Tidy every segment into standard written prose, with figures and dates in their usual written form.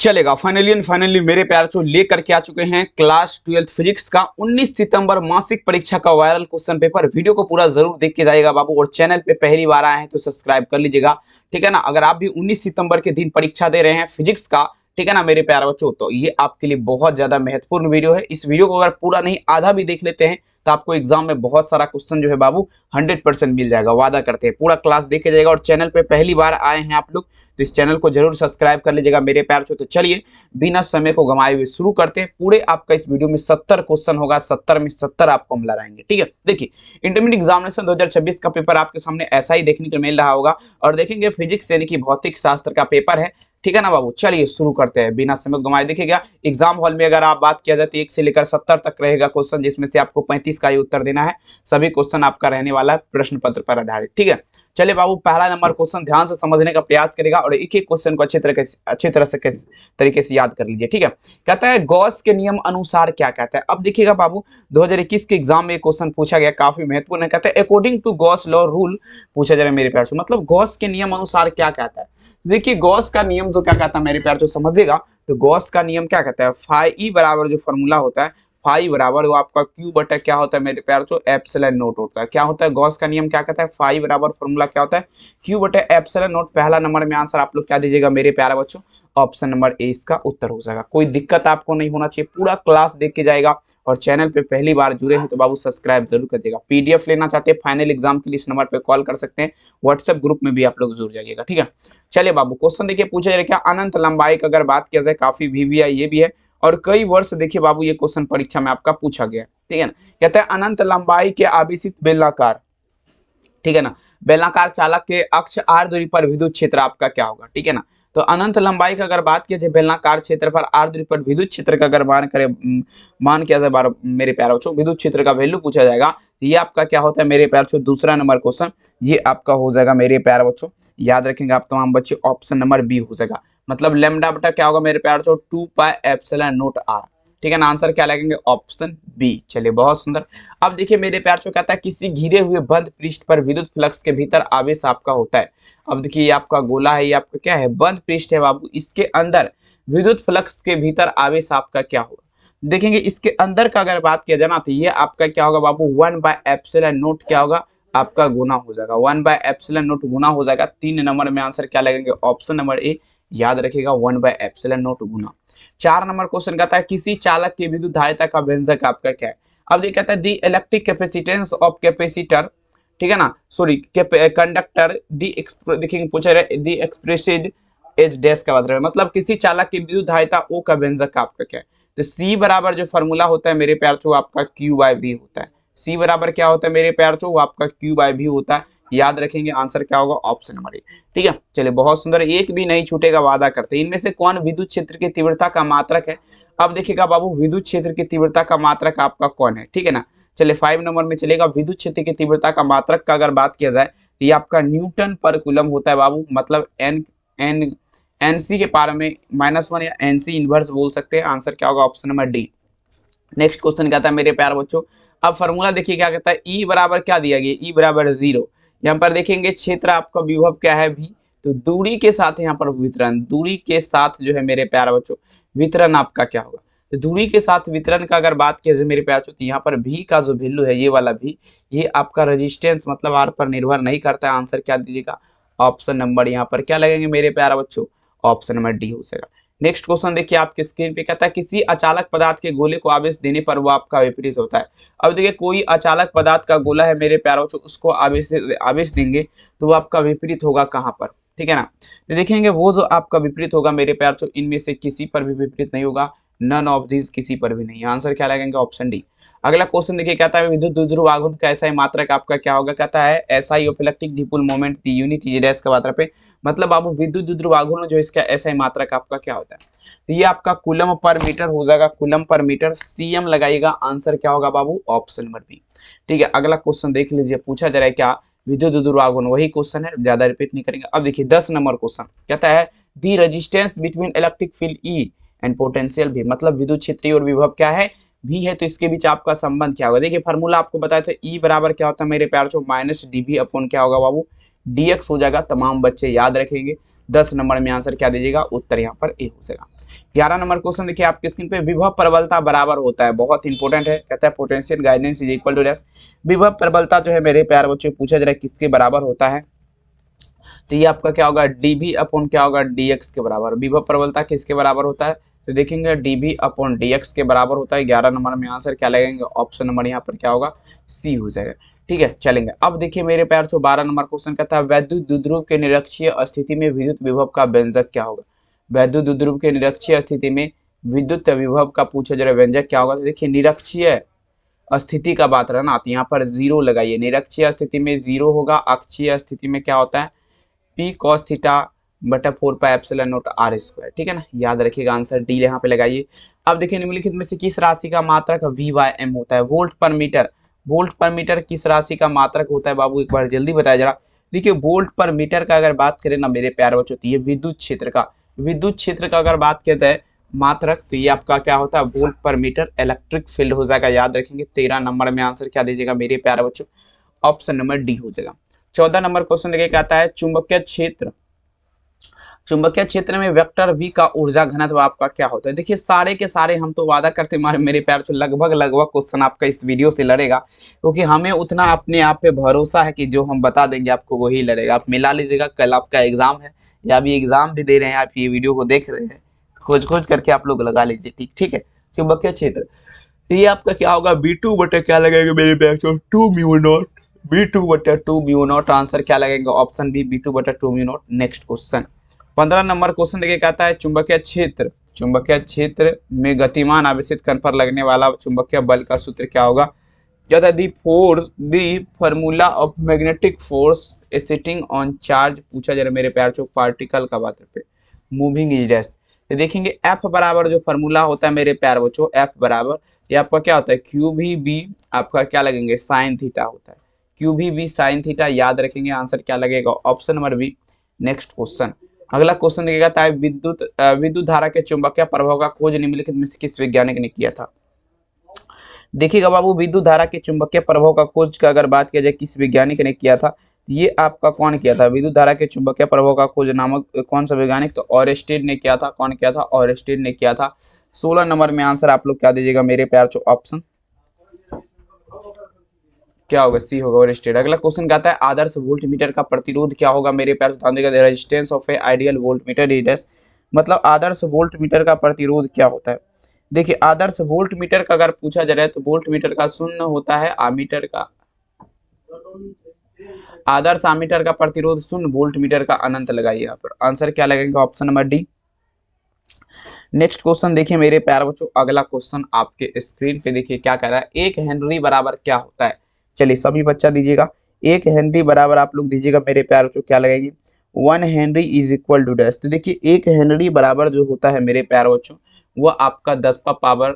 चलेगा। Finally and finally मेरे प्यार जो लेकर के आ चुके हैं क्लास 12th फिजिक्स का 19 सितंबर मासिक परीक्षा का वायरल क्वेश्चन पेपर। वीडियो को पूरा जरूर देख के जाइएगा बाबू, और चैनल पे पहली बार आए हैं तो सब्सक्राइब कर लीजिएगा, ठीक है ना। अगर आप भी 19 सितंबर के दिन परीक्षा दे रहे हैं फिजिक्स का, ठीक है ना मेरे प्यारे बच्चों, तो ये आपके लिए बहुत ज्यादा महत्वपूर्ण वीडियो है। इस वीडियो को अगर पूरा नहीं आधा भी देख लेते हैं तो आपको एग्जाम में बहुत सारा क्वेश्चन जो है बाबू 100% मिल जाएगा, वादा करते हैं। पूरा क्लास देखे जाएगा, और चैनल पे पहली बार आए हैं आप लोग तो इस चैनल को जरूर सब्सक्राइब कर लीजिएगा मेरे प्यार से। तो चलिए बिना समय को गंवाए हुए शुरू करते हैं। पूरे आपका इस वीडियो में 70 क्वेश्चन होगा, 70 में 70 आपको हम लगाएंगे, ठीक है। देखिए इंटरमीडिएट एग्जामिनेशन 2026 का पेपर आपके सामने ऐसा ही देखने को मिल रहा होगा, और देखेंगे फिजिक्स यानी कि भौतिक शास्त्र का पेपर है, ठीक है ना बाबू। चलिए शुरू करते हैं बिना समय गंवाए। देखिएगा एग्जाम हॉल में अगर आप बात किया जाए तो 1 से लेकर 70 तक रहेगा क्वेश्चन, जिसमें से आपको 35 का ही उत्तर देना है। सभी क्वेश्चन आपका रहने वाला है प्रश्न पत्र पर आधारित, ठीक है। चलिए बाबू पहला नंबर क्वेश्चन ध्यान से समझने का प्रयास करेगा, और एक एक क्वेश्चन को अच्छी तरह से तरीके से याद कर लीजिए, ठीक है। कहता है गॉस के नियम अनुसार क्या कहता है। अब देखिएगा बाबू 2021 के एग्जाम में क्वेश्चन पूछा गया, काफी महत्वपूर्ण है। कहता है according to Gauss law rule पूछा जा रहा है मेरे प्यार से, मतलब गॉस के नियम अनुसार क्या कहता है। देखिए गॉस का नियम जो क्या कहता है मेरे प्यार से समझिएगा, तो गॉस का नियम क्या कहता है, फाई ई बराबर जो फॉर्मूला होता है, फाई बराबर वो आपका क्यू बटा क्या होता है मेरे प्यार जो एप्सिलॉन नोट होता है। क्या होता है गॉस का नियम क्या कहता है, फाई बराबर फॉर्मूला क्या होता है, क्यू बटा एप्सिलॉन नोट। पहला नंबर में आंसर आप लोग क्या दीजिएगा मेरे प्यारे बच्चों, ऑप्शन नंबर ए इसका उत्तर हो जाएगा। कोई दिक्कत आपको नहीं होना चाहिए, पूरा क्लास देख के जाएगा, और चैनल पे पहली बार जुड़े हैं तो बाबू सब्सक्राइब जरूर कर देगा। पीडीएफ लेना चाहते हैं फाइनल एग्जाम के लिए इस नंबर पे कॉल कर सकते हैं, व्हाट्सएप ग्रुप में भी आप लोग जुड़ जाइएगा, ठीक है। चलिए बाबू क्वेश्चन देखिए पूछा जा रहा है क्या, अनंत लंबाई का अगर बात किया जाए काफी वीवीआई ये भी है, और कई वर्ष देखिए बाबू ये क्वेश्चन परीक्षा में आपका पूछा गया है, ठीक है ना। कहता है अनंत लंबाई के आवेशित बेलनाकार, ठीक है ना, बेलनाकार चालक के अक्ष आर दूरी पर विद्युत क्षेत्र आपका क्या होगा, ठीक है ना। तो अनंत लंबाई का अगर बात किया जाए बेलनाकार क्षेत्र पर आर दूरी पर विद्युत क्षेत्र का अगर मान किया जाए मेरे प्यारे बच्चों विद्युत क्षेत्र का वैल्यू पूछा जाएगा, तो ये आपका क्या होता है मेरे प्यारे बच्चों, दूसरा नंबर क्वेश्चन ये आपका हो जाएगा मेरे प्यारे बच्चों। याद रखेंगे आप तमाम बच्चे, ऑप्शन नंबर बी हो जाएगा। मतलब लैम्डा बटा क्या होगा मेरे प्यारे बच्चों, 2 पाई एप्सिलॉन नॉट आर, ठीक है ना। आंसर क्या लगेंगे, ऑप्शन बी। चलिए बहुत सुंदर। अब देखिए मेरे प्यार जो कहता है किसी घिरे हुए बंद पृष्ठ पर विद्युत फ्लक्स के भीतर आवेश आपका होता है। अब देखिए ये आपका गोला है, ये आपका क्या है, बंद पृष्ठ है बाबू, इसके अंदर विद्युत फ्लक्स के भीतर आवेश आपका क्या होगा। देखेंगे इसके अंदर का अगर बात किया जाए ना, तो ये आपका क्या होगा बाबू, 1 बाय एप्सिलॉन नॉट क्या होगा आपका गुना हो जाएगा, 1 बाय एप्सिलॉन नॉट गुना हो जाएगा। 3 नंबर में आंसर क्या लगेंगे, ऑप्शन नंबर ए। याद रखिएगा 1 by epsilon not Guna. 4 number question कहता है किसी चालक की विद्युत धारिता का व्यंजक आपका क्या है। अब ये कहता है the electric capacitance of capacitor, ठीक है ना, सॉरी कंडक्टर दी देखेंगे पूछा रहे दी एक्सप्रेसिड एज डैश का बात रहे, मतलब किसी चालक की विद्युत धारिता ओ का व्यंजक आपका क्या है। तो सी बराबर जो फॉर्मूला होता है मेरे प्यार तो आपका क्यू बाय वी होता है। सी बराबर क्या होता है मेरे प्यार तो वो आपका क्यू बाय वी होता है। याद रखेंगे आंसर क्या होगा, ऑप्शन नंबर ए, ठीक है। चलिए बहुत सुंदर, एक भी नहीं छूटेगा वादा करते हैं। इनमें से कौन विद्युत क्षेत्र की तीव्रता का मात्रक है। अब देखिएगा बाबू विद्युत क्षेत्र की तीव्रता का मात्रक आपका कौन है, ठीक है ना। चलिए 5 नंबर में चलेगा, विद्युत क्षेत्र की तीव्रता का मात्रक का अगर बात किया जाए ये आपका न्यूटन पर कूलम होता है बाबू, मतलब एनसी के पार में -1 या एनसी इनवर्स बोल सकते हैं। आंसर क्या होगा, option number D. Next question कहता है मेरे प्यारे बच्चों, अब फॉर्मूला देखिए क्या कहता है, ई बराबर क्या दिया गया, ई बराबर 0। यहाँ पर देखेंगे क्षेत्र आपका विभव क्या है भी, तो दूरी के साथ यहाँ पर वितरण, दूरी के साथ जो है मेरे प्यारे बच्चों वितरण आपका क्या होगा। तो दूरी के साथ वितरण का अगर बात किया जाए मेरे प्यारे बच्चों, तो यहाँ पर भी का जो वैल्यू है ये वाला भी, ये आपका रेजिस्टेंस मतलब आर पर निर्भर नहीं करता है। आंसर क्या दीजिएगा, ऑप्शन नंबर यहाँ पर क्या लगेंगे मेरे प्यारे बच्चों, ऑप्शन नंबर डी हो जाएगा। नेक्स्ट क्वेश्चन देखिए आपके स्क्रीन पे, कहता है किसी अचालक पदार्थ के गोले को आवेश देने पर वो आपका विपरीत होता है। अब देखिए कोई अचालक पदार्थ का गोला है मेरे प्यारों, तो उसको आवेश देंगे तो वो आपका विपरीत होगा कहाँ पर, ठीक है ना। तो देखेंगे वो जो आपका विपरीत होगा मेरे प्यार, तो इनमें से किसी पर भी विपरीत नहीं होगा, नन ऑफ दिस, किसी पर भी नहीं। आंसर क्या लगेंगे, ऑप्शन डी। अगला क्वेश्चन देखिए कहता है विद्युत द्विध्रुव आघूर्ण का एसआई मात्रक आपका क्या होगा। कहता है SI of electric dipole moment the unit G dash का मात्रा पे, मतलब बाबू विद्युत द्विध्रुव आघूर्ण जो इसका एसआई मात्रक आपका क्या होता है, तो ये आपका कूलम पर मीटर हो जाएगा, कूलम पर मीटर। सीएम लगाइएगा, आंसर क्या होगा बाबू, ऑप्शन नंबर बी, ठीक है। अगला क्वेश्चन देख लीजिए, पूछा जा रहा है क्या, विद्युत द्विध्रुव आघूर्ण, वही क्वेश्चन है, ज्यादा रिपीट नहीं करेंगे। अब देखिए 10 नंबर क्वेश्चन कहता है दी resistance between electric field E and potential भी, मतलब विद्युत क्षेत्रीय और विभव क्या है, भी है, तो इसके बीच आपका संबंध क्या होगा। देखिए फार्मूला आपको बताया था, ई बराबर क्या होता है मेरे प्यार माइनस डीवी अपॉन क्या होगा बाबू, dx हो जाएगा। तमाम बच्चे याद रखेंगे। 10 नंबर में आंसर क्या दीजिएगा, उत्तर यहाँ पर ए हो जाएगा। 11 नंबर क्वेश्चन देखिए आपके स्क्रीन पे, विभव प्रबलता बराबर होता है, बहुत इंपॉर्टेंट है। कहता है potential guidance is equal to dash. विभव प्रबलता जो है मेरे प्यारे बच्चों पूछा जा रहा है किसके बराबर होता है, तो ये आपका क्या होगा, dv अपॉन क्या होगा, dx के बराबर। विभव प्रबलता किसके बराबर होता है, तो देखेंगे dv अपॉन dx के बराबर होता है। 11 नंबर में आंसर क्या लगेंगे, ऑप्शन नंबर यहाँ पर क्या होगा, सी हो जाएगा। ठीक है, चलेंगे। अब देखिए मेरे प्यार से 12 नंबर क्वेश्चन कहता है वैद्युत द्विध्रुव के निरक्षीय स्थिति में विद्युत विभव का व्यंजक क्या होगा। वैद्युत द्विध्रुव के निरक्षीय स्थिति में विद्युत विभव का पूछा जा रहा है व्यंजक क्या होगा। तो देखिए निरक्षीय स्थिति का बात रहा ना, तो यहाँ पर जीरो लगाइए। निरक्षीय स्थिति में जीरो होगा, अक्षीय स्थिति में क्या होता है, पी कॉस थीटा बटा 4 pi epsilon naught r square. ठीक है ना, याद रखिएगा, आंसर डी यहाँ पे लगाइए। अब देखिए निम्नलिखित में से किस राशि का मात्रक वी बाय एम होता है। वोल्ट पर मीटर, वोल्ट पर मीटर किस राशि का मात्रक होता है बाबू, एक बार जल्दी बताया जरा। देखिए वोल्ट पर मीटर का अगर बात करें ना मेरे प्यारे बच्चों, तो ये विद्युत क्षेत्र का, विद्युत क्षेत्र का अगर बात किया जाए मात्रक, तो ये आपका क्या होता है, वोल्ट पर मीटर इलेक्ट्रिक फील्ड हो जाएगा। याद रखेंगे। 13 नंबर में आंसर क्या दीजिएगा मेरे प्यारे बच्चों, ऑप्शन नंबर डी हो जाएगा। 14 नंबर क्वेश्चन देखिए कहता है चुंबकीय क्षेत्र, चुंबकीय क्षेत्र में वेक्टर v का ऊर्जा घनत्व आपका क्या होता है। देखिए सारे के सारे हम तो वादा करते हैं मेरे प्यार से लगभग क्वेश्चन आपका इस वीडियो से लड़ेगा, क्योंकि हमें उतना अपने आप पे भरोसा है कि जो हम बता देंगे आपको वही लड़ेगा। आप मिला लीजिएगा, कल आपका एग्जाम है या अभी एग्जाम भी दे रहे हैं, आप ये वीडियो को देख रहे हैं, खोज खोज करके आप लोग लगा लीजिए। ठीक है, चुंबकीय क्षेत्र, तो ये आपका क्या होगा, b2 बटे क्या लगेगा मेरे प्यार से, 2 म्यू नॉट, b2 बटे 2 म्यू नॉट। आंसर क्या लगेगा, ऑप्शन बी, b2 बटे 2 mu naught. Next question 15 number question देखिए कहता है चुंबकीय क्षेत्र, चुंबकीय क्षेत्र में गतिमान आवेशित कण पर लगने वाला चुंबकीय बल का सूत्र क्या होगा। क्या था, the formula of magnetic force sitting on charge पूछा जा रहा है मेरे प्यार से पार्टिकल का बात पे, मूविंग इज डैश। तो देखेंगे एफ बराबर जो फॉर्मूला होता है मेरे प्यार बच्चों, एफ बराबर ये आपका क्या होता है, क्यू भी बी आपका क्या लगेंगे, साइन थीटा होता है, क्यू भी बी साइन थीटा। याद रखेंगे, आंसर क्या लगेगा, option number B. Next question, अगला क्वेश्चन देखिएगा विद्युत धारा के चुंबकीय प्रभाव का खोज निम्नलिखित में से किस वैज्ञानिक ने किया था। देखिएगा बाबू, विद्युत धारा के चुंबकीय प्रभाव का खोज का अगर बात किया जाए किस वैज्ञानिक ने किया था, ये आपका कौन किया था, विद्युत धारा के चुंबकीय प्रभाव का खोज नामक कौन सा वैज्ञानिक, तो ऑरेस्टेड ने किया था। कौन किया था, ऑरेस्टेड ने किया था। 16 नंबर में आंसर आप लोग क्या दीजिएगा मेरे प्यार चो, ऑप्शन क्या होगा, सी होगा, ऑरेस्टेड। अगला क्वेश्चन कहता है आदर्श वोल्ट मीटर का प्रतिरोध क्या होगा मेरे प्यार ध्यान देगा, resistance of a ideal volt meter is, मतलब आदर्श वोल्ट मीटर का प्रतिरोध क्या होता है। देखिए आदर्श वोल्ट मीटर का अगर पूछा जा रहा है तो वोल्ट मीटर का शून्य होता है, आमीटर का, आदर्श आमीटर का प्रतिरोध शून्य, वोल्ट मीटर का अनंत लगाइए। यहाँ पर आंसर क्या लगेगा, option number D. Next question देखिए मेरे प्यारे बच्चों, अगला क्वेश्चन आपके स्क्रीन पे देखिए क्या कह रहा है, 1 हेनरी बराबर क्या होता है। चलिए सभी बच्चा दीजिएगा, 1 हेनरी बराबर आप लोग दीजिएगा मेरे प्यारे बच्चों क्या लगेगी, 1 henry is equal to dash. तो देखिए 1 हेनरी बराबर जो होता है मेरे प्यारे बच्चों वो आपका 10 पावर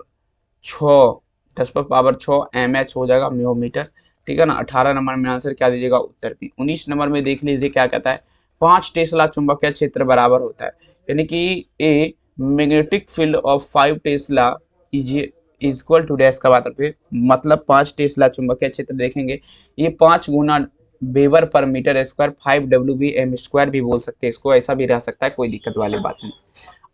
6 mH हो जाएगा, म्योमीटर। ठीक है ना। 18 नंबर में आंसर क्या दीजिएगा, उत्तर बी। 19 नंबर में देख लीजिए क्या कहता है, 5 टेस्ला चुंबकीय क्षेत्र बराबर होता है, यानी कि a magnetic field of 5 tesla is equal to dash का बात करते, मतलब 5 टेस्ला चुंबकीय क्षेत्र देखेंगे ये 5 गुना वेबर पर मीटर स्क्वायर, 5 WB/m स्क्वायर भी बोल सकते हैं इसको, ऐसा भी रह सकता है, कोई दिक्कत वाली बात नहीं।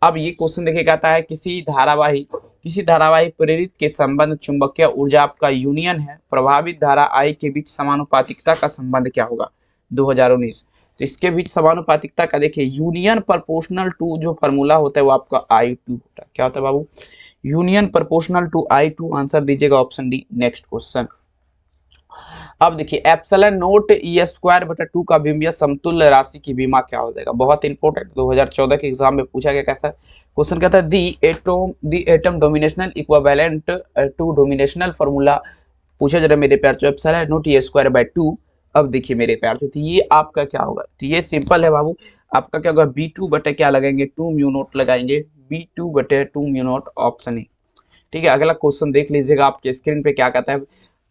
अब ये क्वेश्चन देखिए कहता है किसी धारावाही प्रेरित के संबंध चुंबकीय ऊर्जा आपका यूनियन है, प्रभावित धारा I के बीच समानुपातिकता का संबंध क्या होगा 2019। तो इसके बीच समानुपातिकता का देखिए यूनियन प्रोपोर्शनल टू जो फॉर्मूला होता है वो आपका I2 होता है। क्या होता है बाबू, union proportional to I2। Answer दीजिएगा ऑप्शन डी। नेक्स्ट क्वेश्चन, अब देखिए एप्सिलॉन नोट ई स्क्वायर बटा 2 का विमीय समतुल्य राशि की बीमा क्या हो जाएगा, बहुत इंपॉर्टेंट, 2014 के एग्जाम में पूछा गया। कैसा क्वेश्चन कहता है the atom dimensional equivalent to dimensional formula पूछा जा रहा है मेरे प्यार चो, epsilon naught E square by 2। अब देखिए मेरे प्यार चो, तो ये आपका क्या होगा, तो ये सिंपल है बाबू, आपका क्या होगा, B2 बटे क्या लगाएंगे, 2 म्यू नोट लगाएंगे, B2 बटे 2 म्यू नोट, ऑप्शन ए। ठीक है, अगला क्वेश्चन देख लीजिएगा आपके स्क्रीन पे क्या कहता है,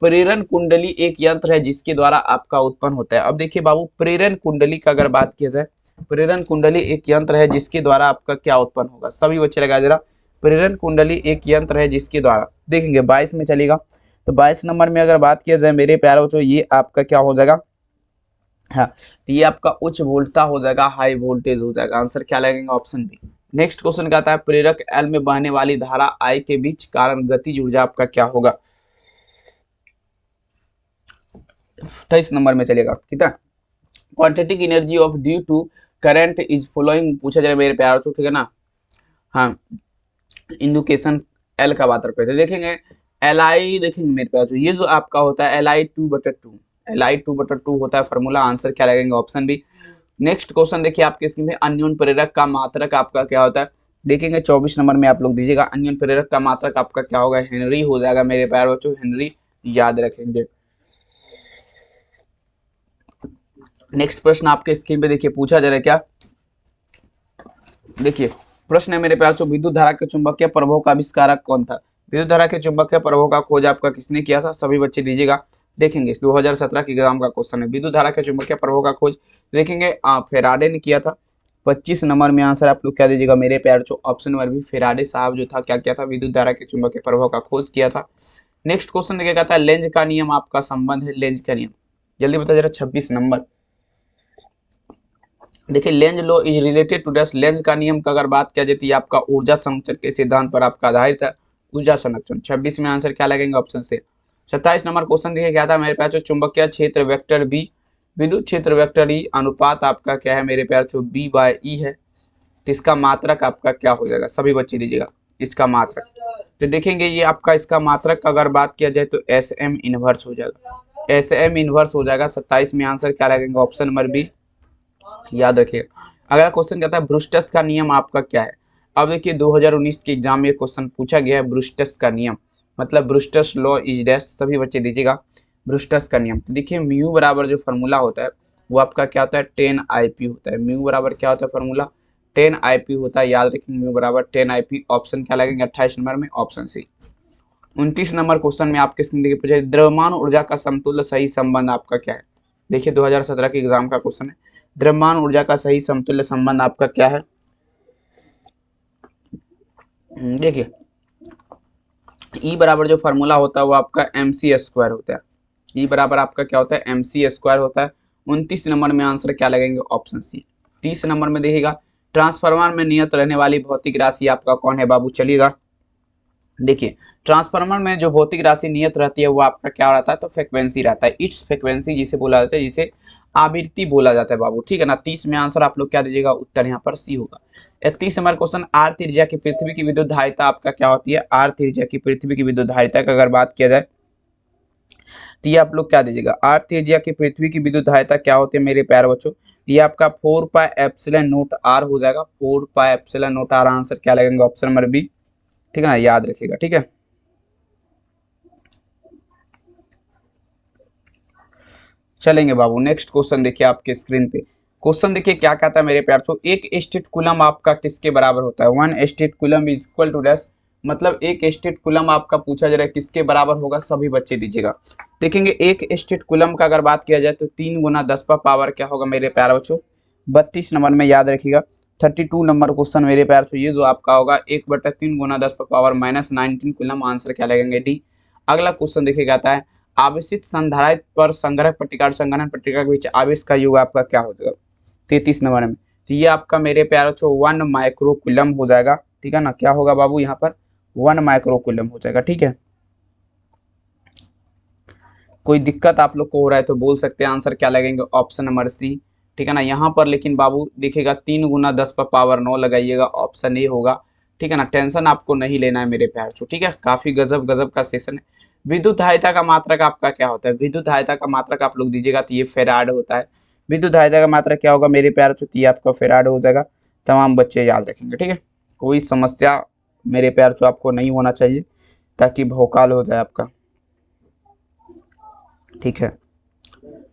प्रेरण कुंडली एक यंत्र है जिसके द्वारा आपका उत्पन्न होता है। अब देखिए बाबू, प्रेरण कुंडली का अगर बात किया जाए, प्रेरण कुंडली एक यंत्र है जिसके द्वारा आपका क्या उत्पन्न होगा, सभी बच्चे लगा जरा, प्रेरण कुंडली एक यंत्र है जिसके द्वारा, देखेंगे 22 में चलेगा, तो 22 नंबर में अगर बात किया जाए मेरे प्यारे बच्चों, ये आपका क्या हो जाएगा, हाँ, तो ये आपका उच्च वोल्टता हो जाएगा, हाई वोल्टेज हो जाएगा। आंसर क्या लगेगा? Option B. नेक्स्ट क्वेश्चन कहता है प्रेरक एल में बहने वाली धारा आई के बीच कारण गतिज ऊर्जा आपका क्या होगा? 23 नंबर में चलेगा, ठीक है। Quantity energy of due to current is following पूछा जाए मेरे प्यार तो, ठीक है ना। हाँ, इंडिकेशन एल का बात करते हैं, देखेंगे एल आई, देखेंगे मेरे प्यार तो ये जो आपका होता है Li2/2, Li2/2 होता है फॉर्मूला। आंसर क्या लगेगा? Option B. नेक्स्ट क्वेश्चन देखिए आपके स्क्रीन में, अन्योन प्रेरक का मात्रक आपका क्या होता है? देखेंगे 24 नंबर में आप लोग दीजिएगा, अन्योन प्रेरक का मात्रक आपका क्या होगा? हेनरी हो जाएगा मेरे प्यार बच्चों, हेनरी याद रखेंगे। नेक्स्ट प्रश्न आपके स्क्रीन पे देखिए पूछा जा रहा है क्या, देखिए प्रश्न है मेरे प्यार बच्चों, विद्युत धारा के चुंबकीय प्रभाव का आविष्कारक कौन था? विद्युत धारा के चुंबकीय प्रभाव का खोज आपका किसने किया था? सभी बच्चे दीजिएगा। देखेंगे 2017 के एग्जाम का क्वेश्चन है, विद्युत धारा के चुंबकीय प्रभाव का खोज देखेंगे फेराडे ने किया था। 25 नंबर में आंसर आप लोग क्या दीजिएगा मेरे प्यार बच्चों? ऑप्शन नंबर बी, फेराडे साहब जो था क्या किया था? विद्युत धारा के चुंबकीय प्रभाव का खोज किया था। नेक्स्ट क्वेश्चन देखिए कहता है लेंज का नियम आपका संबंध है, लेंज का नियम जल्दी बता जरा। 26 नंबर देखिए Lenz law is related to dash, Lenz का नियम का अगर बात किया जाती है आपका ऊर्जा संरक्षण के सिद्धांत पर आपका आधारित है, ऊर्जा संरक्षण। 26 में आंसर क्या लगेगा? ऑप्शन से। 27 नंबर क्वेश्चन देखिए क्या था मेरे पास, चुंबकीय क्षेत्र वेक्टर बी विद्युत क्षेत्र वेक्टर ई अनुपात आपका क्या है मेरे प्यार जो B/E है, तो इसका मात्रक आपका क्या हो जाएगा? सभी बच्चे दीजिएगा इसका मात्रक। तो देखेंगे ये आपका इसका मात्रक अगर बात किया जाए तो SM इनवर्स हो जाएगा, SM इनवर्स हो जाएगा। 27 में आंसर क्या लगेगा? ऑप्शन नंबर बी, याद रखिएगा। अगला क्वेश्चन कहता है ब्रूस्टर्स का नियम आपका क्या है? अब देखिए 2019 के एग्जाम में क्वेश्चन पूछा गया है ब्रूस्टर्स का नियम, मतलब ब्रूस्टर्स लॉ इज डैश, सभी बच्चे दीजिएगा ब्रूस्टर्स का नियम। तो देखिए म्यू बराबर जो फॉर्मूला होता है वो आपका क्या होता है? 10IP होता है। म्यू बराबर क्या होता है फॉर्मूला? 10IP होता है, याद रखेंगे म्यू बराबर 10IP। ऑप्शन क्या लगेंगे 28 नंबर में? Option C. 29 नंबर क्वेश्चन में आपके देखिए पूछा द्रव्यमान ऊर्जा का समतुल्य सही संबंध आपका क्या है? देखिए 2017 के एग्जाम का क्वेश्चन है, द्रव्यमान ऊर्जा का सही समतुल्य संबंध आपका क्या है? देखिए E बराबर जो फॉर्मूला होता है वो आपका mc² होता है। E बराबर आपका क्या होता है? mc² होता है। 29 नंबर में आंसर क्या लगेंगे? Option C. 30 नंबर में देखिएगा ट्रांसफार्मर में नियत रहने वाली भौतिक राशि आपका कौन है बाबू? चलिएगा देखिए ट्रांसफार्मर में जो भौतिक राशि नियत रहती है वो आपका क्या रहता है? तो फ्रीक्वेंसी रहता है, इट्स फ्रीक्वेंसी जिसे बोला जाता है, जिसे आवृत्ति बोला जाता है बाबू, ठीक है ना। 30 में आंसर आप लोग क्या दीजिएगा? उत्तर यहाँ पर सी होगा। 31 नंबर क्वेश्चन, आर त्रिज्या की पृथ्वी की विद्युत धारिता आपका क्या होती है? आर त्रिज्या की पृथ्वी की विद्युत धारिता का अगर बात किया जाए तो ये आप लोग क्या दीजिएगा? आर त्रिज्या की पृथ्वी की विद्युत धारिता क्या होती है मेरे प्यारे बच्चों? ये आपका 4πε0r हो जाएगा, 4πε0r। आंसर क्या लगेगा? ऑप्शन नंबर बी, ठीक है ना, याद रखिएगा, ठीक है। चलेंगे बाबू नेक्स्ट क्वेश्चन देखिए आपके स्क्रीन पे। क्वेश्चन देखिए क्या कहता है मेरे प्यार तो, एक स्टेट कूलम आपका किसके बराबर होता है? 1 statcoulomb is equal to dash, मतलब एक स्टेट कूलम आपका पूछा जा रहा है किसके बराबर होगा? सभी बच्चे दीजिएगा। देखेंगे एक स्टेट कूलम का अगर बात किया जाए तो 3 × 10 पावर क्या होगा मेरे प्यार बच्चों? 32 नंबर में, याद रखिएगा। 32 नंबर क्वेश्चन मेरे प्यार तो ये जो आपका होगा 1/3 × 10 पावर -19 कूलम। आंसर क्या लगेंगे? डी। अगला क्वेश्चन देखिए कहता है आवेशित संधारित्र पर संग्रह पट्टिका और संघनन पट्टिका के बीच आवेश का योग आपका क्या हो जाएगा? 33 नंबर में, तो ये आपका मेरे प्यारे बच्चों 1 माइक्रोकूलम हो जाएगा, ठीक है ना। क्या होगा बाबू यहाँ पर? 1 माइक्रोकूलम हो जाएगा, ठीक है। कोई दिक्कत आप लोग को हो रहा है तो बोल सकते हैं, आंसर क्या लगेंगे? ऑप्शन नंबर सी, ठीक है ना। यहाँ पर लेकिन बाबू देखिएगा 3 × 10 पावर 9 लगाइएगा, ऑप्शन ए होगा, ठीक है ना। टेंशन आपको नहीं लेना है मेरे प्यार तो, ठीक है। काफी गजब गजब का सेशन है। विद्युत धारिता का मात्रक आपका क्या होता है? विद्युत धारिता का मात्रक आप लोग दीजिएगा तो ये फेराड होता है। विद्युत धारिता का मात्रक क्या होगा मेरे प्यार तो, ये आपका फेराड हो जाएगा। तमाम बच्चे याद रखेंगे, ठीक है। कोई समस्या मेरे प्यार तो आपको नहीं होना चाहिए ताकि भौकाल हो जाए आपका, ठीक है।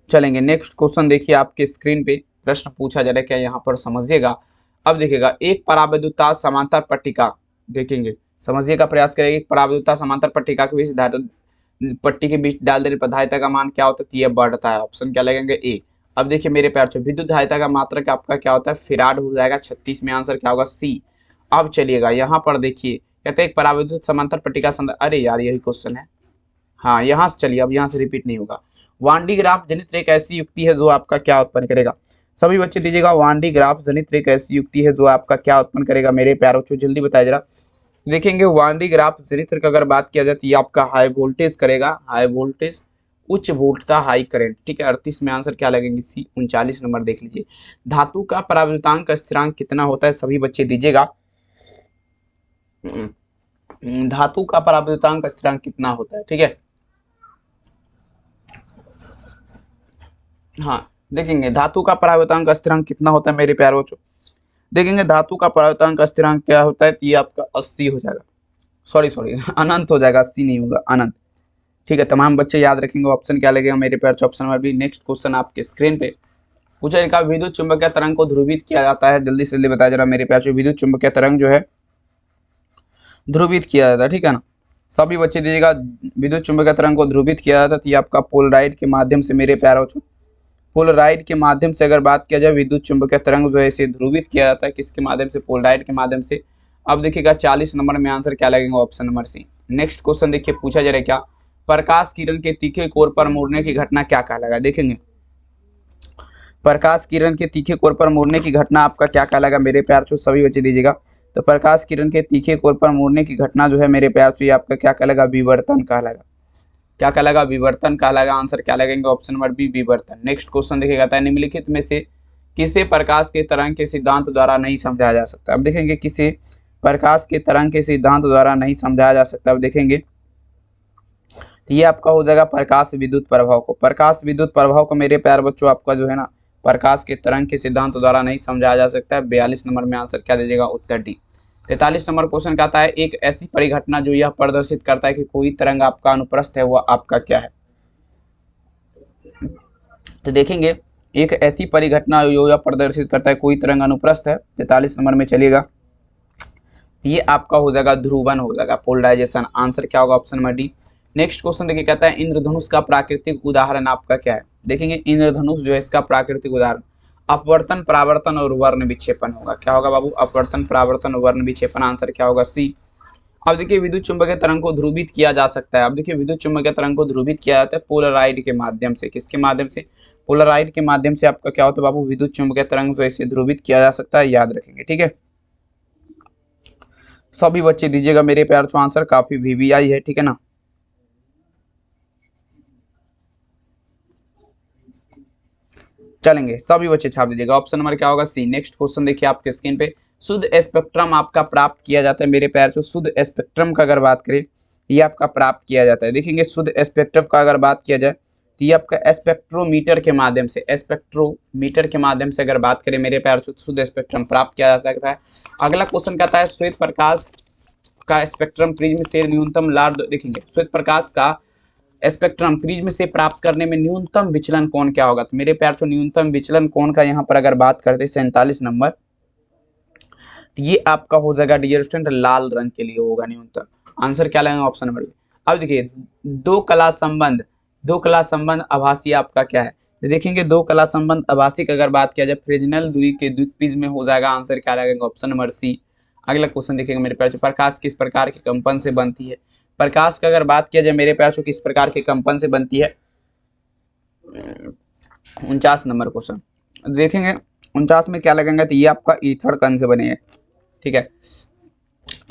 चलेंगे नेक्स्ट क्वेश्चन देखिए आपके स्क्रीन पे प्रश्न पूछा जा रहा है, क्या यहाँ पर समझिएगा। अब देखिएगा एक परावैद्युता समांतर पट्टिका, देखेंगे समझिए का प्रयास करेंगे। एक परावैद्युता समांतर पट्टिका के बीच पट्टी के बीच डाल देने पर धारिता का मान क्या होता है? ये बढ़ता है। ऑप्शन क्या लगेंगे? ए। अब देखिए मेरे प्यार से विद्युत धारिता का मात्रक आपका क्या होता है? फेराड हो जाएगा। 36 में आंसर क्या होगा? सी। अब चलिएगा यहाँ पर देखिए कहते हैं एक परावैद्युत समांतर पट्टिका अरे यार यही क्वेश्चन है, हाँ यहाँ से चलिए, अब यहाँ से रिपीट नहीं होगा। वान डी ग्राफ जनित एक ऐसी युक्ति है जो आपका क्या उत्पन्न करेगा। सभी बच्चे दीजिएगा, वान डी ग्राफ जनित एक ऐसी युक्ति है जो आपका क्या उत्पन्न करेगा मेरे प्यारे बच्चों, जल्दी बताइए जरा। देखेंगे वान डी ग्राफ जनित का अगर बात किया जाए तो ये आपका हाई वोल्टेज करेगा, हाई वोल्टेज उच्च वोल्टता हाई करंट, ठीक है। 38 में आंसर क्या लगेंगे सी। 39 नंबर देख लीजिए, धातु का परावर्तनांक स्थिरांक कितना होता है, सभी बच्चे दीजिएगा। धातु का परावर्तनांक स्थिरांक कितना होता है, ठीक है। हाँ देखेंगे धातु का परावर्तनांक स्थिरांक कितना होता है मेरे प्यारे बच्चों। देखेंगे धातु का परावर्तनांक स्थिरांक क्या होता है, ये आपका 80 हो जाएगा, सॉरी अनंत हो जाएगा, 80 नहीं होगा, अनंत, ठीक है। तमाम बच्चे याद रखेंगे, ऑप्शन क्या लगेगा मेरे प्यारे, option number B. Next question आपके स्क्रीन पे पूछा जाएगा, विद्युत चुंबकीय तरंग को ध्रुवित किया जाता है, जल्दी से जल्दी बताया जरा मेरे प्यारे। विद्युत चुंबकीय तरंग जो है ध्रुवित किया जाता है, ठीक है ना। सभी बच्चे दीजिएगा, विद्युत चुंबकीय तरंग को ध्रुवित किया जाता है तो ये आपका पोलराइड के माध्यम से मेरे प्यारे बच्चों, पोलराइड के माध्यम से अगर बात किया जाए विद्युत चुंबकीय तरंग जो है इसे ध्रुवित किया जाता है, किसके माध्यम से, पोलराइड के माध्यम से। अब देखिएगा 40 नंबर में आंसर क्या लगेगा, option number C. Next question देखिए पूछा जा रहा है क्या, प्रकाश किरण के तीखे कोर पर मुड़ने की घटना क्या कहलाएगा। देखेंगे प्रकाश किरण के तीखे कोर पर मुड़ने की घटना आपका क्या कहलाएगा मेरे प्यार छो, सभी बच्चे दीजिएगा। तो प्रकाश किरण के तीखे कोर पर मुड़ने की घटना जो है मेरे प्यार छो, ये आपका क्या कहलाएगा, विवर्तन कहलाएगा। क्या कहलाएगा, विवर्तन कहलाएगा। आंसर क्या लगेंगे, ऑप्शन नंबर बी, विवर्तन। नेक्स्ट क्वेश्चन देखिएगा, निम्नलिखित में से किसे प्रकाश के तरंग के सिद्धांत द्वारा नहीं समझाया जा सकता। अब देखेंगे किसे प्रकाश के तरंग के सिद्धांत द्वारा नहीं समझाया जा सकता। अब देखेंगे ये आपका हो जाएगा प्रकाश विद्युत प्रभाव को। प्रकाश विद्युत प्रभाव को मेरे प्यारे बच्चों आपका जो है ना प्रकाश के तरंग के सिद्धांत द्वारा नहीं समझाया जा सकता है। 42 नंबर में आंसर क्या दीजिएगा, उत्तर डी। 43 नंबर क्वेश्चन कहता है, एक ऐसी परिघटना जो यह प्रदर्शित करता है कि कोई तरंग आपका अनुप्रस्थ है वह आपका क्या है। तो देखेंगे एक ऐसी परिघटना जो यह प्रदर्शित करता है कोई तरंग अनुप्रस्थ है, 43 नंबर में चलिएगा, ये आपका हो जाएगा ध्रुवन हो जाएगा, पोलराइजेशन। आंसर क्या होगा, option number D. Next question देखिए कहता है, इंद्रधनुष का प्राकृतिक उदाहरण आपका क्या है। देखेंगे इंद्रधनुष जो है इसका प्राकृतिक उदाहरण अपवर्तन, परावर्तन और वर्ण विक्षेपन होगा। क्या होगा बाबू, अपवर्तन, परावर्तन और वर्ण विक्षेपन। आंसर क्या होगा, सी। अब देखिए विद्युत चुंबकीय तरंग को ध्रुवित किया जा सकता है। अब देखिए विद्युत चुंबकीय तरंग को ध्रुवित किया जाता है पोलराइड के माध्यम से, किसके माध्यम से, पोलराइड के माध्यम से आपका क्या होता है बाबू, विद्युत चुंबकीय तरंग जो इसे ध्रुवित किया जा सकता है, याद रखेंगे, ठीक है। सभी बच्चे दीजिएगा मेरे प्यार छो आंसर, काफी वीवीआई है, ठीक है ना। चलेंगे सभी बच्चे छाप दीजिएगा, ऑप्शन नंबर क्या होगा, सी। नेक्स्ट क्वेश्चन देखिए आपके स्क्रीन पे, शुद्ध स्पेक्ट्रम आपका प्राप्त किया जाता है मेरे प्यार छो। शुद्ध स्पेक्ट्रम का अगर बात करें ये आपका प्राप्त किया जाता है। देखेंगे शुद्ध स्पेक्ट्रम का अगर बात किया जाए तो ये आपका स्पेक्ट्रोमीटर के माध्यम से, स्पेक्ट्रोमीटर के माध्यम से अगर बात करें मेरे प्यार छो शुद्ध स्पेक्ट्रम प्राप्त किया जा सकता है। अगला क्वेश्चन कहता है, श्वेत प्रकाश का स्पेक्ट्रम प्रिज्म से न्यूनतम लार्ज। देखेंगे श्वेत प्रकाश का स्पेक्ट्रम प्रिज्म से प्राप्त करने में न्यूनतम विचलन कोण क्या होगा। तो मेरे प्यार छो न्यूनतम विचलन कोण का यहाँ पर अगर बात करते हैं 47 नंबर, तो ये आपका हो जाएगा डियर स्टूडेंट लाल रंग के लिए होगा न्यूनतम। आंसर क्या लगेगा, ऑप्शन नंबर बी। अब देखिए दो कला संबंध आभासी आपका क्या है। तो देखेंगे दो कला संबंध आभासी की अगर बात किया जाए फ्रेजनल दूरी के द्विप्रिज में हो जाएगा। आंसर क्या लगेगा, ऑप्शन नंबर सी। अगला क्वेश्चन देखिएगा मेरे प्यार, प्रकाश किस प्रकार के कंपन से बनती है। प्रकाश का अगर बात किया जाए मेरे प्यार किस प्रकार के कंपन से बनती है, 49 नंबर क्वेश्चन देखेंगे। 49 में क्या लगेगा, तो ये आपका ईथर कण से बनेगा, ठीक है,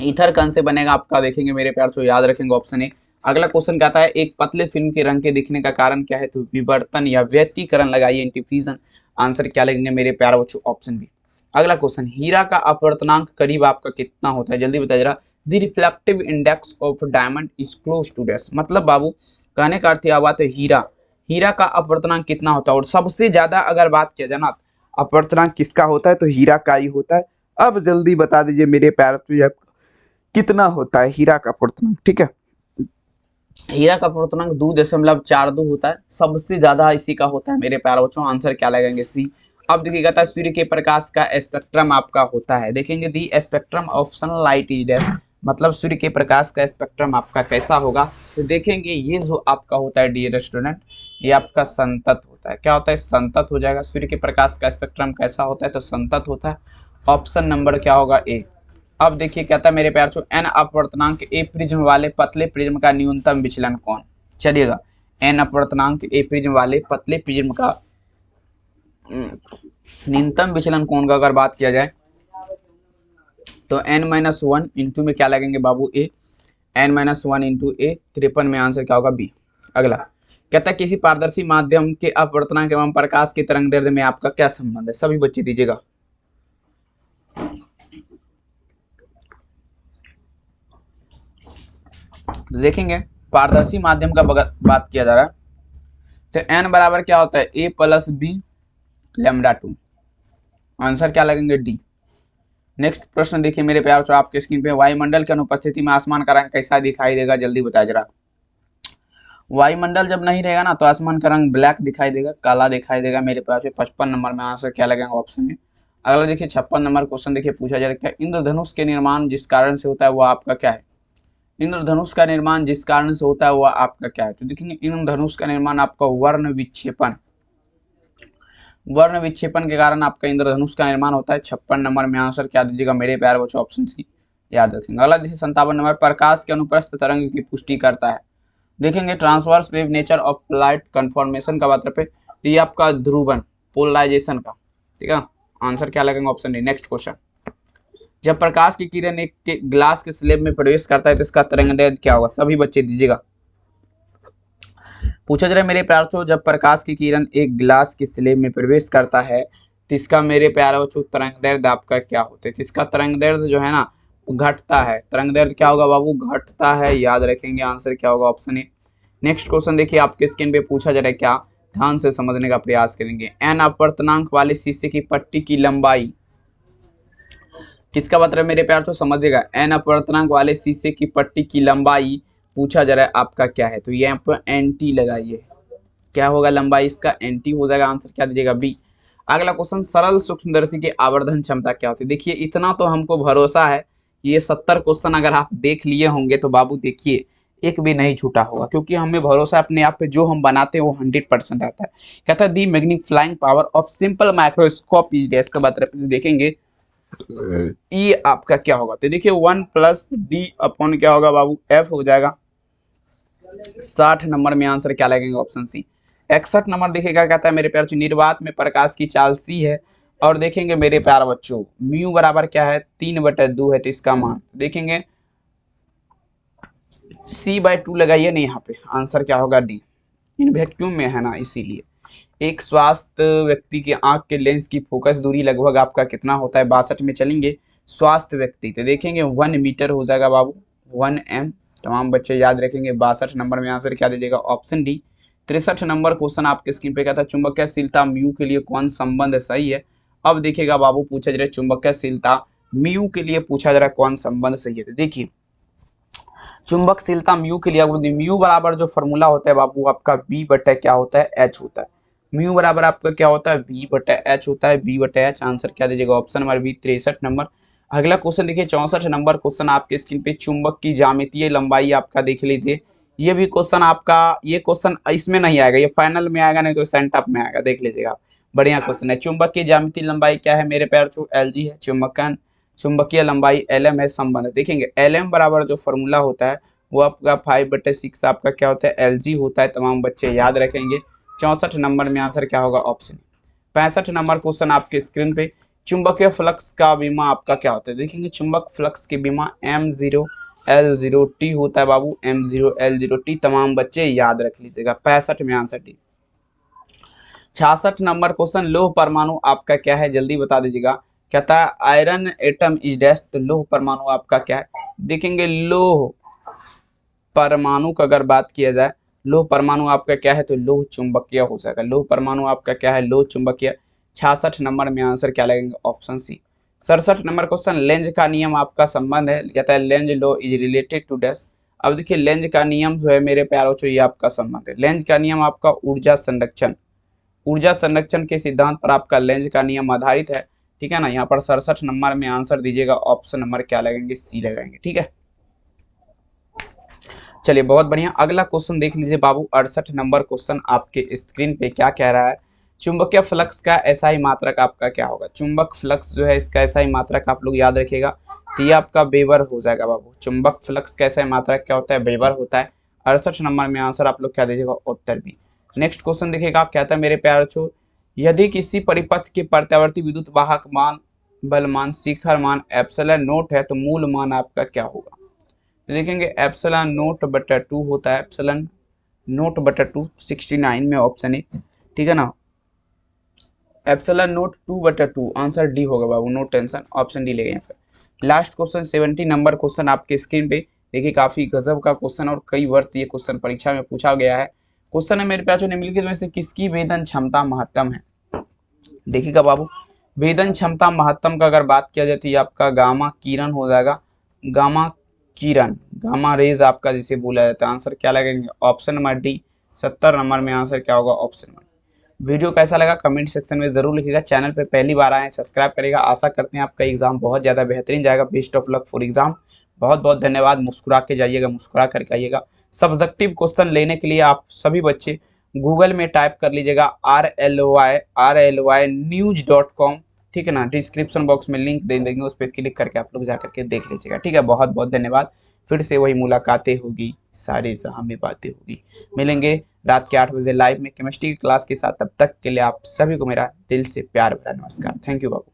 ईथर कण से बनेगा आपका। देखेंगे मेरे प्यार छो याद रखेंगे, ऑप्शन ए। अगला क्वेश्चन कहता है, एक पतले फिल्म के रंग के दिखने का कारण क्या है। तो विवर्तन या व्यतिकरण लगाइए, इंटिफ्यूजन। आंसर क्या लगेंगे मेरे प्यार बच्चों, ऑप्शन बी। अगला क्वेश्चन, हीरा का अपवर्तनांक करीब आपका कितना होता है, जल्दी बताइए जरा। The reflective index of diamond is close to dash. मतलब बाबू कहने का अर्थ यह हुआ, तो हीरा का अपवर्तनांक कितना होता है। और सबसे ज्यादा अगर बात किया जाए ना अपवर्तनांक किसका होता है, तो हीरा का ही होता है। अब जल्दी बता दीजिए मेरे प्यार कितना होता है हीरा का अपवर्तनांक, ठीक है। हीरा का अपवर्तनांक 2.42 होता है, सबसे ज्यादा इसी का होता है मेरे प्यारे बच्चों। आंसर क्या लगेंगे, सी। अब देखिएगा था सूर्य के प्रकाश का स्पेक्ट्रम आपका होता है। देखेंगे the spectrum of sunlight is dash, मतलब सूर्य के प्रकाश का स्पेक्ट्रम आपका कैसा होगा। तो देखेंगे ये जो आपका होता है डियर स्टूडेंट, ये आपका संतत होता है। क्या होता है, संतत हो जाएगा। सूर्य के प्रकाश का स्पेक्ट्रम कैसा होता है, तो संतत होता है। ऑप्शन नंबर क्या होगा, ए। अब देखिए कहता है मेरे प्यार छो, एन अपवर्तनांक ए प्रिज्म वाले पतले प्रिज्म का न्यूनतम विचलन कौन। चलिएगा एन अपवर्तनांक ए प्रिज्म वाले पतले प्रिज्म का न्यूनतम विचलन कोण का अगर बात किया जाए तो n-1 इंटू में क्या लगेंगे बाबू ए, n-1 इंटू ए, 53 में आंसर क्या होगा बी। अगला कहता है किसी पारदर्शी माध्यम के अपवर्तनांक एवं प्रकाश की तरंगदैर्ध्य में आपका क्या संबंध है, सभी बच्चे दीजिएगा। देखेंगे पारदर्शी माध्यम का बात किया जा रहा है तो n बराबर क्या होता है a plus B lambda 2, answer क्या लगेंगे डी। नेक्स्ट प्रश्न देखिए मेरे प्यार तो आपके स्क्रीन पे, वायुमंडल की अनुपस्थिति में आसमान का रंग कैसा दिखाई देगा, जल्दी बताया जरा। वायुमंडल जब नहीं रहेगा ना तो आसमान का रंग ब्लैक दिखाई देगा, काला दिखाई देगा मेरे पास। 55 नंबर में आंसर क्या लगेगा ऑप्शन में। अगला देखिए 56 नंबर क्वेश्चन देखिए पूछा जा रहा है इंद्रधनुष के निर्माण जिस कारण से होता है वह आपका क्या है। इंद्रधनुष का निर्माण जिस कारण से होता है वह आपका क्या है, तो देखेंगे इंद्रधनुष का निर्माण आपका वर्ण विक्षेपण के कारण आपका इंद्रधनुष का निर्माण होता है। 56 नंबर में आंसर क्या दीजिएगा मेरे प्यारे बच्चों, ऑप्शन सी याद रखेंगे। अगला देखिए 57 नंबर, प्रकाश के अनुप्रस्थ तरंग की पुष्टि करता है। देखेंगे transverse wave nature of light conformation का मतलब है ये आपका ध्रुवन पोलराइजेशन का, ठीक है। आंसर क्या लगेगा ऑप्शन डी। नेक्स्ट क्वेश्चन, जब प्रकाश की किरण एक ग्लास के स्लेब में प्रवेश करता है तो इसका तरंगदैर्ध्य क्या होगा, सभी बच्चे दीजिएगा। पूछा जा रहा है मेरे प्यारे बच्चों जब प्रकाश की किरण एक ग्लास के स्लेब में प्रवेश करता है तो इसका मेरे प्यारे बच्चों तरंगदैर्ध्य आपका क्या होता है, तो इसका तरंगदैर्ध्य जो है ना घटता है। तरंगदैर्ध्य क्या होगा बाबू, घटता है, याद रखेंगे। आंसर क्या होगा ऑप्शन ए। नेक्स्ट क्वेश्चन देखिए आपके स्क्रीन पे पूछा जा रहा है क्या, ध्यान से समझने का प्रयास करेंगे। एन अपवर्तनांक वाले शीशे की पट्टी की लंबाई किसका मतलब मेरे प्यार तो समझिएगा। एन अपवर्तनांक वाले शीशे की पट्टी की लंबाई पूछा जा रहा है आपका क्या है, तो ये यहाँ पर एनटी लगाइए, क्या होगा लंबाई इसका एनटी हो जाएगा। आंसर क्या दीजिएगा बी। अगला क्वेश्चन, सरल सूक्ष्मदर्शी की आवर्धन क्षमता क्या होती है। देखिए इतना तो हमको भरोसा है ये 70 क्वेश्चन अगर आप देख लिए होंगे तो बाबू देखिए एक भी नहीं छूटा होगा, क्योंकि हमें भरोसा अपने आप पे, जो हम बनाते हैं वो 100% आता है। कहता है the magnifying power of simple microscope is dash का बात देखेंगे ये आपका क्या होगा, तो देखिए 1 प्लस डी अपॉन क्या होगा बाबू एफ हो जाएगा। 60 नंबर में आंसर क्या लगेगा ऑप्शन सी। 61 नंबर देखिएगा कहता है मेरे प्यार बच्चों निर्वात में प्रकाश की चाल सी है और देखेंगे मेरे प्यार बच्चों म्यू बराबर क्या है 3/2 है, तो इसका मान देखेंगे c/2 लगाइए नहीं, यहाँ पे आंसर क्या होगा डी। इन वैक्यूम में है ना इसीलिए। एक स्वस्थ व्यक्ति के आंख के लेंस की फोकस दूरी लगभग आपका कितना होता है, 62 में चलेंगे स्वस्थ व्यक्ति, तो देखेंगे 1 मीटर हो जाएगा बाबू, 1 m। तमाम बच्चे याद रखेंगे। 62 नंबर में आंसर क्या दीजिएगा ऑप्शन डी। 63 नंबर क्वेश्चन आपके स्क्रीन पे कहता है चुंबकीयशीलता म्यू के लिए कौन संबंध सही है। अब देखिएगा बाबू पूछा जा रहा है चुंबकीयशीलता म्यू के लिए पूछा जा रहा है कौन संबंध सही है, तो देखिए चुंबकशीलता म्यू के लिए म्यू बराबर जो फॉर्मूला होता है बाबू आपका बी बटा क्या होता है एच होता है। म्यू बराबर आपका क्या होता है बी बटा एच होता है, बी बटा एच। आंसर क्या दीजिएगा ऑप्शन नंबर बी 63 नंबर। अगला क्वेश्चन देखिए 64 नंबर क्वेश्चन आपके स्क्रीन पे, चुंबक की ज्यामितीय लंबाई आपका देख लीजिए। ये भी क्वेश्चन आपका, ये क्वेश्चन इसमें नहीं आएगा, ये फाइनल में आएगा नहीं तो सेंटअप में आएगा, देख लीजिएगा आप। बढ़िया क्वेश्चन है। चुंबक की ज्यामितीय लंबाई क्या है मेरे प्यार छो, एल जी है। चुंबकीय लंबाई LM है, संबंध देखेंगे LM बराबर जो फॉर्मूला होता है वो आपका 5/6 आपका क्या होता है LG होता है। तमाम बच्चे याद रखेंगे। 64 नंबर में आंसर क्या होगा ऑप्शन। 65 नंबर क्वेश्चन आपके स्क्रीन पे, चुंबकीय फ्लक्स का बीमा आपका क्या होता है। देखेंगे चुंबक फ्लक्स के बीमा M0L0T होता है बाबू, M0L0T। तमाम बच्चे याद रख लीजिएगा। 65 में आंसर डी। 66 नंबर क्वेश्चन, लोह परमाणु आपका क्या है, जल्दी बता दीजिएगा। कहता है आयरन एटम इज डैश, तो लोह परमाणु आपका क्या है। देखेंगे लोह परमाणु का अगर बात किया जाए, लोह परमाणु आपका क्या है, तो लोह चुंबकीय हो जाएगा। लोह परमाणु आपका क्या है, लोह चुंबकीय। 66 नंबर में आंसर क्या लगेगा option C. 67 number question, Lenz का नियम आपका संबंध है, कहता है Lenz law is related to dash. अब देखिए लेंज का नियम जो है मेरे प्यारों से ये आपका संबंध है। लेंज का नियम आपका ऊर्जा संरक्षण के सिद्धांत पर आपका लेंज का नियम आधारित है, ठीक है ना। यहाँ पर 67 नंबर में आंसर दीजिएगा ऑप्शन नंबर क्या लगाएंगे सी लगाएंगे, ठीक है। चलिए बहुत बढ़िया। अगला क्वेश्चन देख लीजिए बाबू 68 नंबर क्वेश्चन आपके स्क्रीन पे क्या कह रहा है, चुंबकीय फ्लक्स का एसआई मात्रक आपका क्या होगा। चुंबक फ्लक्स जो है इसका एसआई मात्रक आप लोग याद रखिएगा, तो ये आपका वेबर हो जाएगा बाबू। चुंबक फ्लक्स का एसआई मात्रक क्या होता है, वेबर होता है। 68 नंबर में आंसर आप लोग क्या दीजिएगा, उत्तर बी। नेक्स्ट क्वेश्चन देखिएगा, क्या था मेरे प्यारे बच्चों, यदि किसी परिपथ के प्रत्यावर्ती विद्युत वाहक मान, बल मान, शिखर मान एप्सिलॉन नोट है तो मूल मान आपका क्या होगा। तो देखेंगे एप्सिलॉन नोट बटा 2 होता है, एप्सिलॉन नोट बटा 2 69 में ऑप्शन ए, ठीक है ना। एप्सिलॉन नोट 2 बटा 2 आंसर डी होगा बाबू, नो टेंशन, ऑप्शन डी लेंगे यहाँ पे। लास्ट क्वेश्चन 70 नंबर क्वेश्चन आपके स्क्रीन पे देखिए, काफी गजब का क्वेश्चन और कई वर्ष ये क्वेश्चन परीक्षा में पूछा गया है। क्वेश्चन है मेरे प्यारे निम्नलिखित में से किसकी वेदन क्षमता महत्तम है। देखिएगा बाबू, वेदन क्षमता महत्तम का अगर बात किया जाए तो ये आपका गामा किरण हो जाएगा, गामा किरण, गामा रेज आपका जिसे बोला जाता है। आंसर क्या लगेंगे, ऑप्शन नंबर डी। 70 नंबर में आंसर क्या होगा, ऑप्शन नंबर। वीडियो कैसा लगा कमेंट सेक्शन में जरूर लिखिएगा। चैनल पे पहली बार आए हैं सब्सक्राइब करिएगा। आशा करते हैं आपका एग्जाम बहुत ज़्यादा बेहतरीन जाएगा। Best of luck for exam. बहुत बहुत धन्यवाद। मुस्कुरा के जाइएगा, मुस्कुरा करके आइएगा। सब्जेक्टिव क्वेश्चन लेने के लिए आप सभी बच्चे गूगल में टाइप कर लीजिएगा RLY news.com, ठीक है ना। डिस्क्रिप्शन बॉक्स में लिंक दे देंगे, उस पर क्लिक करके आप लोग जा करके देख लीजिएगा, ठीक है। बहुत बहुत धन्यवाद। फिर से वही मुलाकातें होगी, सारे जहां में बातें होगी। मिलेंगे रात के 8 बजे लाइव में केमिस्ट्री की क्लास के साथ। तब तक के लिए आप सभी को मेरा दिल से प्यार भरा नमस्कार। Thank you Babu.